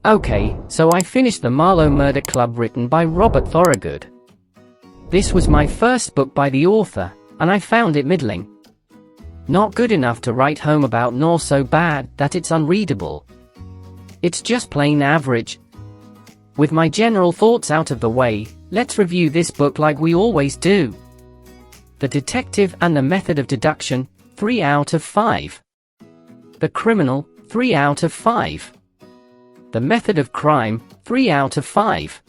Okay, so I finished The Marlow Murder Club written by Robert Thorogood. This was my first book by the author, and I found it middling. Not good enough to write home about, nor so bad that it's unreadable. It's just plain average. With my general thoughts out of the way, let's review this book like we always do. The Detective and the Method of Deduction, 3 out of 5. The Criminal, 3 out of 5. The Method of Crime, 3 out of 5.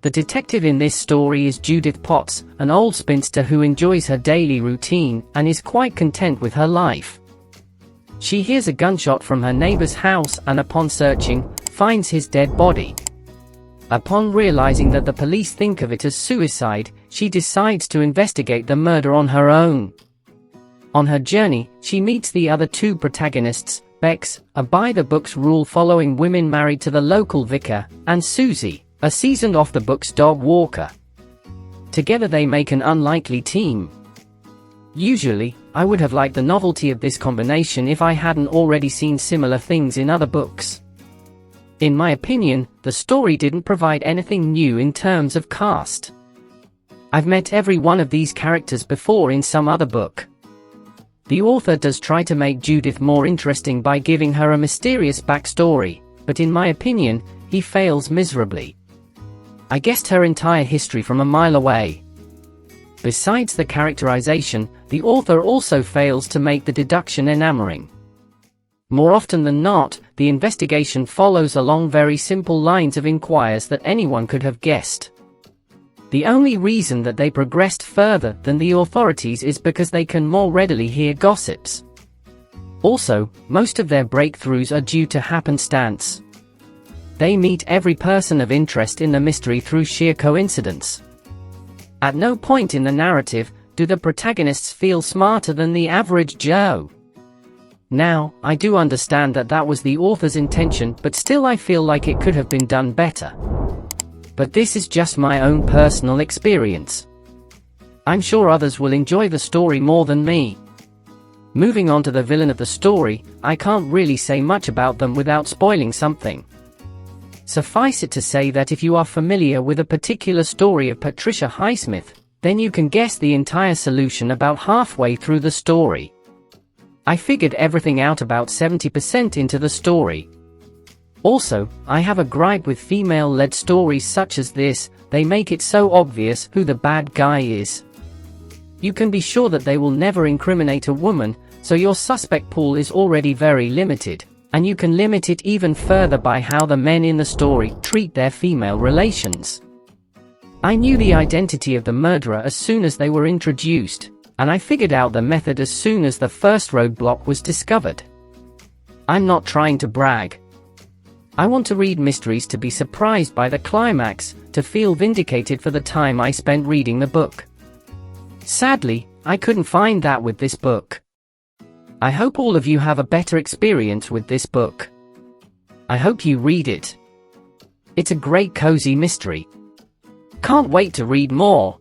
The detective in this story is Judith Potts, an old spinster who enjoys her daily routine and is quite content with her life. She hears a gunshot from her neighbor's house and upon searching, finds his dead body. Upon realizing that the police think of it as suicide, she decides to investigate the murder on her own. On her journey, she meets the other two protagonists, Becks, a by-the-books rule-following woman married to the local vicar, and Suzie, a seasoned off-the-books dog walker. Together they make an unlikely team. Usually, I would have liked the novelty of this combination if I hadn't already seen similar things in other books. In my opinion, the story didn't provide anything new in terms of cast. I've met every one of these characters before in some other book. The author does try to make Judith more interesting by giving her a mysterious backstory, but in my opinion, he fails miserably. I guessed her entire history from a mile away. Besides the characterization, the author also fails to make the deduction enamoring. More often than not, the investigation follows along very simple lines of inquiries that anyone could have guessed. The only reason that they progressed further than the authorities is because they can more readily hear gossips. Also, most of their breakthroughs are due to happenstance. They meet every person of interest in the mystery through sheer coincidence. At no point in the narrative do the protagonists feel smarter than the average Joe. Now, I do understand that that was the author's intention, but still I feel like it could have been done better. But this is just my own personal experience. I'm sure others will enjoy the story more than me. Moving on to the villain of the story, I can't really say much about them without spoiling something. Suffice it to say that if you are familiar with a particular story of Patricia Highsmith, then you can guess the entire solution about halfway through the story. I figured everything out about 70% into the story. Also, I have a gripe with female-led stories such as this. They make it so obvious who the bad guy is. You can be sure that they will never incriminate a woman, so your suspect pool is already very limited, and you can limit it even further by how the men in the story treat their female relations. I knew the identity of the murderer as soon as they were introduced, and I figured out the method as soon as the first roadblock was discovered. I'm not trying to brag. I want to read mysteries to be surprised by the climax, to feel vindicated for the time I spent reading the book. Sadly, I couldn't find that with this book. I hope all of you have a better experience with this book. I hope you read it. It's a great cozy mystery. Can't wait to read more.